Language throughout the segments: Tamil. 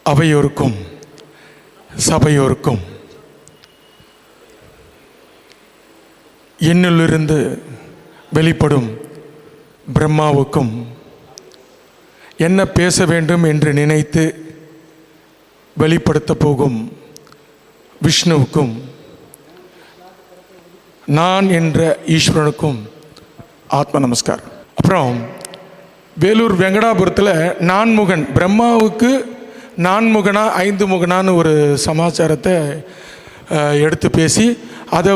அவையோருக்கும் சபையோருக்கும் என்னிலிருந்து வெளிப்படும் பிரம்மாவுக்கும் என்ன பேச வேண்டும் என்று நினைத்து வெளிப்படுத்த போகும் விஷ்ணுவுக்கும் நான் என்ற ஈஸ்வரனுக்கும் ஆத்ம நமஸ்காரம். அப்புறம் வேலூர் வெங்கடாபுரத்தில் நான்முகன் பிரம்மாவுக்கு நான்முகனா ஐந்து முகனான்னு ஒரு சமாச்சாரத்தை எடுத்து பேசி அதை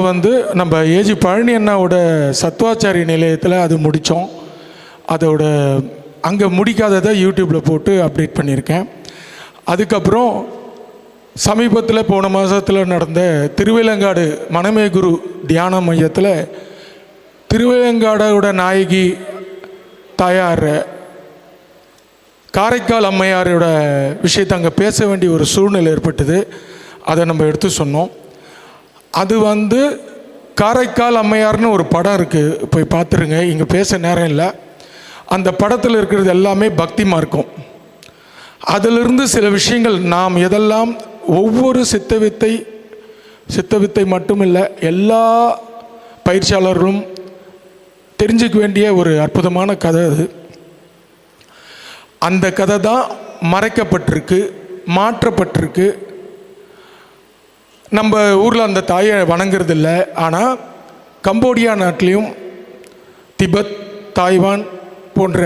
நம்ம ஏஜி பழனி அண்ணாவோட சத்வாச்சாரிய நிலையத்தில் அது முடித்தோம். அதோட அங்கே முடிக்காததை யூடியூப்பில் போட்டு அப்டேட் பண்ணியிருக்கேன். அதுக்கப்புறம் சமீபத்தில் போன மாதத்தில் நடந்த திருவேலங்காடு மனமே குரு தியான மையத்தில் திருவேலங்காடோட நாயகி தாயார் காரைக்கால் அம்மையாரோட விஷயத்தை அங்கே பேச வேண்டிய ஒரு சூழ்நிலை ஏற்பட்டது. அதை நம்ம எடுத்து சொன்னோம். அது காரைக்கால் அம்மையார்னு ஒரு படம் இருக்குது, போய் பார்த்துருங்க. இங்கே பேச நேரம் இல்லை. அந்த படத்தில் இருக்கிறது எல்லாமே பக்தி மார்க்கம். அதிலிருந்து சில விஷயங்கள் நாம் எதெல்லாம் ஒவ்வொரு சித்தவித்தை மட்டும் இல்லை, எல்லா பயிற்சியாளர்களும் தெரிஞ்சுக்க வேண்டிய ஒரு அற்புதமான கதை அது. அந்த கதை தான் மறைக்கப்பட்டிருக்கு, மாற்றப்பட்டிருக்கு. நம்ம ஊரில் அந்த தாயை வணங்குறது இல்லை. ஆனால் கம்போடியா நாட்டிலையும் திபெத், தாய்வான் போன்ற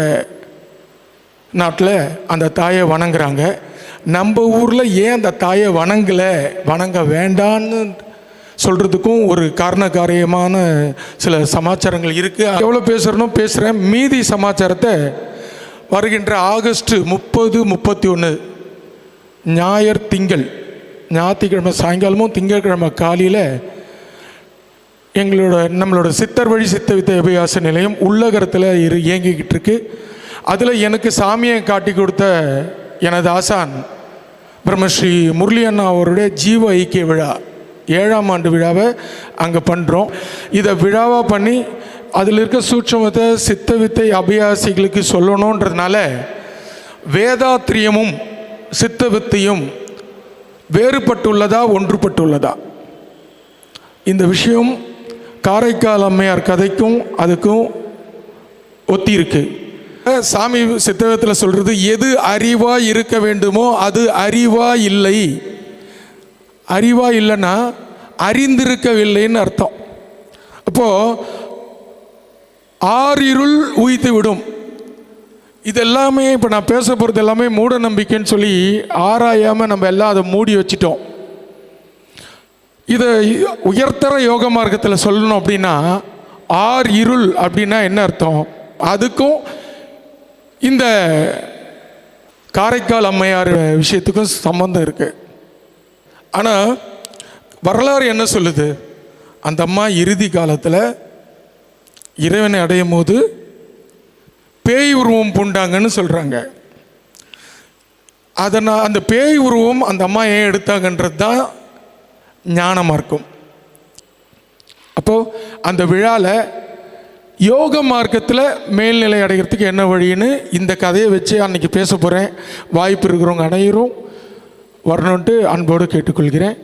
நாட்டில் அந்த தாயை வணங்குறாங்க. நம்ம ஊரில் ஏன் அந்த தாயை வணங்க வேண்டான்னு சொல்கிறதுக்கும் ஒரு காரணகாரியமான சில சமாச்சாரங்கள் இருக்குது. எவ்வளோ பேசுகிறனும் பேசுகிறேன். மீதி சமாச்சாரத்தை வருகின்ற ஆகஸ்ட் 30, 31 ஞாயிற்றுக்கிழமை சாயங்காலமும் திங்கட்கிழமை காலையில் நம்மளோட சித்தர் வழி சித்த வித்தை அபியாச நிலையம் உள்ளகரத்தில் இயங்கிக்கிட்டு இருக்கு. அதில் எனக்கு சாமியை காட்டி கொடுத்த எனது ஆசான் பிரம்மஸ்ரீ முரளி அண்ணா அவருடைய ஜீவ ஐக்கிய விழா 7ஆம் ஆண்டு விழாவை அங்கே பண்ணுறோம். இதை விழாவாக பண்ணி அதில் இருக்க சூட்சமத்தை சித்த வித்தை அபியாசிகளுக்கு சொல்லணுன்றதுனால வேதாத்திரியமும் சித்த வித்தையும் வேறுபட்டுள்ளதா ஒன்றுபட்டுள்ளதா, இந்த விஷயம் காரைக்கால் அம்மையார் கதைக்கும் அதுக்கும் ஒத்தி இருக்கு. சாமி சித்தவத்தில் சொல்கிறது, எது அறிவா இருக்க வேண்டுமோ அது அறிவா இல்லை. அறிவா இல்லைன்னா அறிந்திருக்கவில்லைன்னு அர்த்தம். அப்போது ஆறிருள் உய்த்து விடும். இதெல்லாமே இப்போ நான் பேச போகிறது எல்லாமே மூட நம்பிக்கைன்னு சொல்லி ஆராயாமல் நம்ம எல்லாம் அதை மூடி வச்சிட்டோம். இதை உயர்தர யோக மார்க்கத்தில் சொல்லணும் அப்படின்னா இருள் அப்படின்னா என்ன அர்த்தம்? அதுக்கும் இந்த காரைக்கால் அம்மையார் விஷயத்துக்கும் சம்பந்தம் இருக்குது. ஆனால் வரலாறு என்ன சொல்லுது? அந்த அம்மா இறுதி காலத்தில் இறைவனை அடையும் போது பேய் உருவம் பூண்டாங்கன்னு சொல்கிறாங்க. அதனால் அந்த பேய் உருவம் அந்த அம்மா ஏன் எடுத்தாங்கன்றது தான் ஞானமாக இருக்கும். அப்போது அந்த விழாவில் யோக மார்க்கத்தில் மேல்நிலை அடைகிறதுக்கு என்ன வழின்னு இந்த கதையை வச்சு அன்றைக்கி பேச போகிறேன். வாய்ப்பு இருக்கிறவங்க அனைவரும் வரணுன்ட்டு அன்போடு கேட்டுக்கொள்கிறேன்.